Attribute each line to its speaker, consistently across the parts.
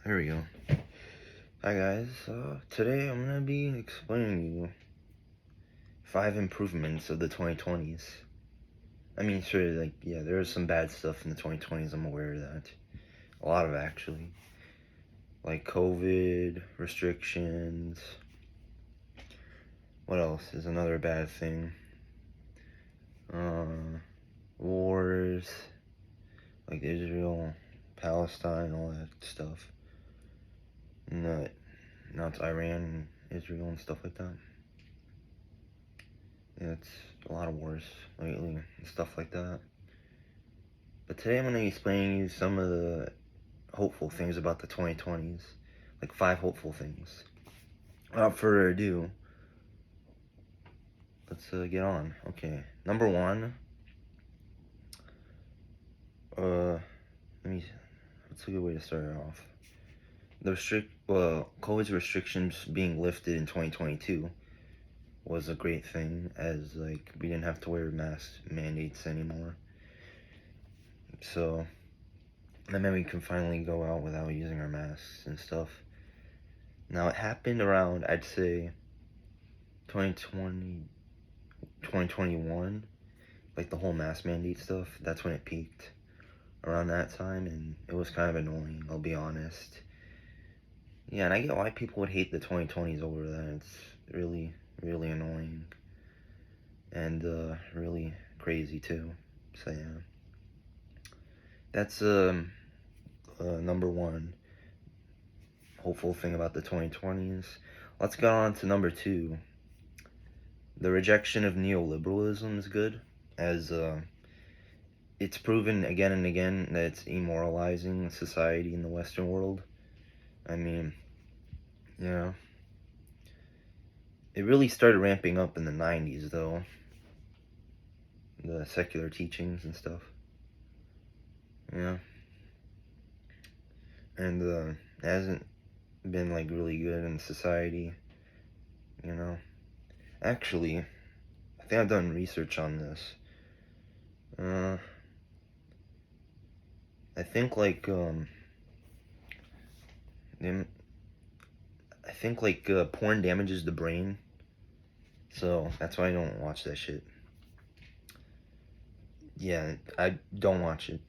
Speaker 1: There we go. Hi guys, today I'm gonna be explaining you 5 improvements of the 2020s. I mean, sure, there was some bad stuff in the 2020s, I'm aware of that. A lot of it, actually. Like COVID, restrictions. What else is another bad thing? Wars, like Israel, Palestine, all that stuff. And now it's Iran, Israel, and stuff like that. Yeah, it's a lot of wars lately and stuff like that. But today I'm going to be explaining you some of the hopeful things about the 2020s. Like 5 hopeful things. Without further ado, let's get on. Okay, number 1. What's a good way to start it off? COVID's restrictions being lifted in 2022 was a great thing, as we didn't have to wear mask mandates anymore. So that meant we can finally go out without using our masks and stuff. Now, it happened around, I'd say, 2020, 2021, like the whole mask mandate stuff. That's when it peaked, around that time, and it was kind of annoying, I'll be honest. Yeah, and I get why people would hate the 2020s over that. It's really, really annoying, and really crazy too. So yeah, that's number 1 hopeful thing about the 2020s. Let's go on to number 2. The rejection of neoliberalism is good, as it's proven again and again that it's demoralizing society in the Western world. I mean, you know, it really started ramping up in the 90s, though, the secular teachings and stuff. Yeah. And it hasn't been, really good in society, you know. Actually, I think I've done research on this. I think, porn damages the brain, so that's why I don't watch that shit. Yeah, I don't watch it.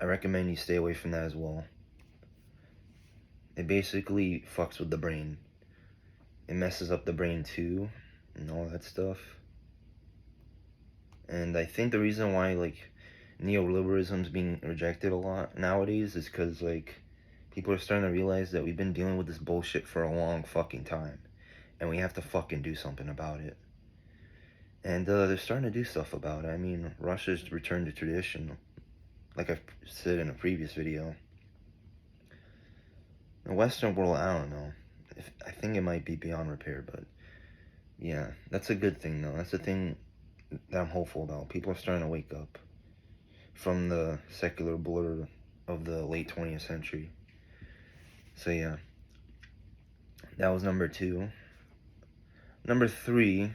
Speaker 1: I recommend you stay away from that as well. It basically fucks with the brain. It messes up the brain too, and all that stuff. And I think the reason why, neoliberalism is being rejected a lot nowadays is because, people are starting to realize that we've been dealing with this bullshit for a long fucking time, and we have to fucking do something about it. And they're starting to do stuff about it. I mean, Russia's returned to tradition, like I've said in a previous video. The Western world, I don't know. I think it might be beyond repair, but yeah, that's a good thing, though. That's the thing that I'm hopeful about. People are starting to wake up from the secular blur of the late 20th century. So yeah, that was number 2. Number 3,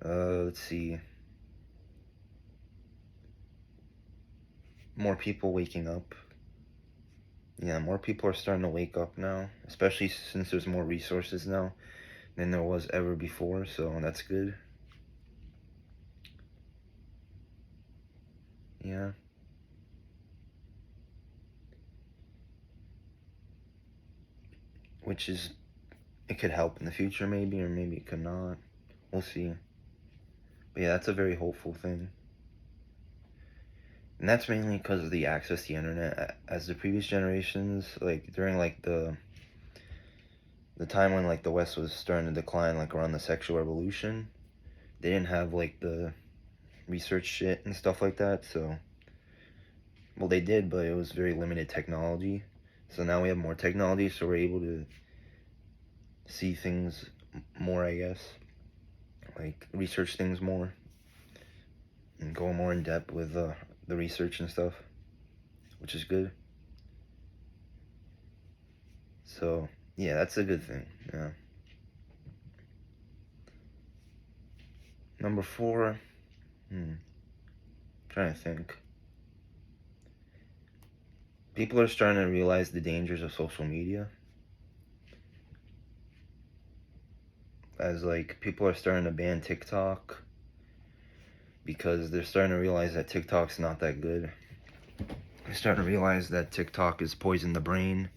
Speaker 1: let's see. More people waking up. Yeah, more people are starting to wake up now, especially since there's more resources now than there was ever before, so that's good. Yeah. Which is, it could help in the future maybe, or maybe it could not. We'll see. But yeah, that's a very hopeful thing. And that's mainly because of the access to the internet. As the previous generations, during the time when the West was starting to decline, around the sexual revolution, they didn't have the research shit and stuff like that. So, well, they did, but it was very limited technology. So now we have more technology, so we're able to see things more, I guess, research things more and go more in depth with the research and stuff, which is good. So yeah, that's a good thing. Yeah. Number 4, trying to think. people are starting to realize the dangers of social media. As like people are starting to ban TikTok because they're starting to realize that TikTok's not that good. They're starting to realize that TikTok is poison the brain,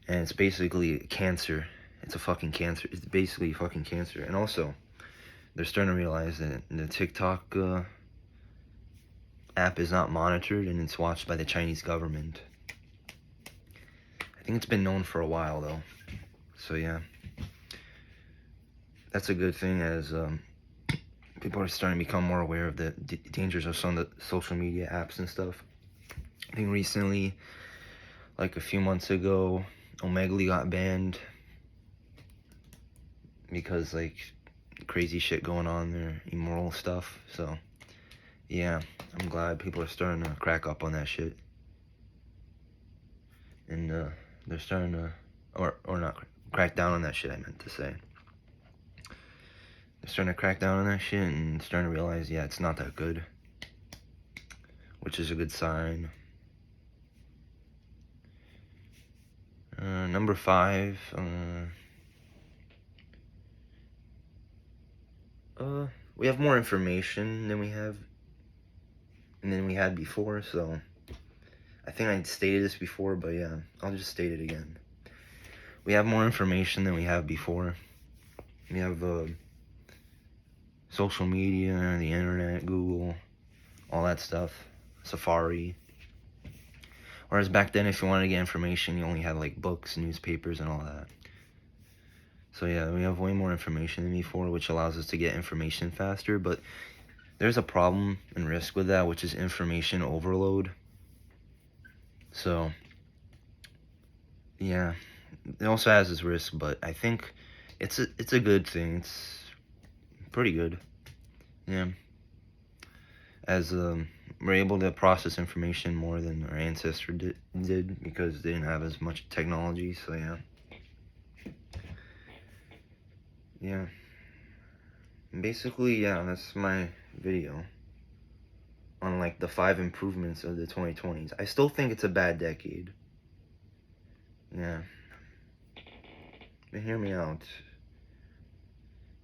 Speaker 1: and it's basically cancer. It's a fucking cancer. It's basically fucking cancer. And also, they're starting to realize that the TikTok app is not monitored and it's watched by the Chinese government. I think it's been known for a while though. So yeah, that's a good thing as people are starting to become more aware of the dangers of some of the social media apps and stuff. I think recently, like a few months ago, Omegle got banned because like crazy shit going on there, immoral stuff. So yeah, I'm glad people are starting to crack up on that shit, and they're starting to, or not crack down on that shit. I meant to say they're starting to crack down on that shit and starting to realize, yeah, it's not that good, which is a good sign. Number 5, we have more information than we had before, so I think I stated this before, but yeah, I'll just state it again. We have more information than we have before. We have social media, the internet, Google, all that stuff, Safari. Whereas back then, if you wanted to get information, you only had like books, newspapers, and all that. So yeah, we have way more information than before, which allows us to get information faster, but there's a problem and risk with that, which is information overload. So yeah, it also has its risk, but I think it's a good thing. It's pretty good. Yeah. As we're able to process information more than our ancestors did because they didn't have as much technology. So yeah, basically, yeah, that's my video on like the 5 improvements of the 2020s. I still think it's a bad decade. Yeah, but hear me out.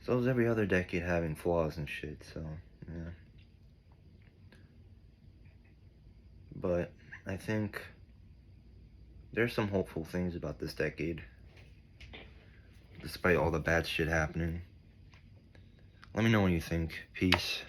Speaker 1: So is every other decade having flaws and shit. So yeah, but I think there's some hopeful things about this decade, despite all the bad shit happening. Let me know what you think. Peace.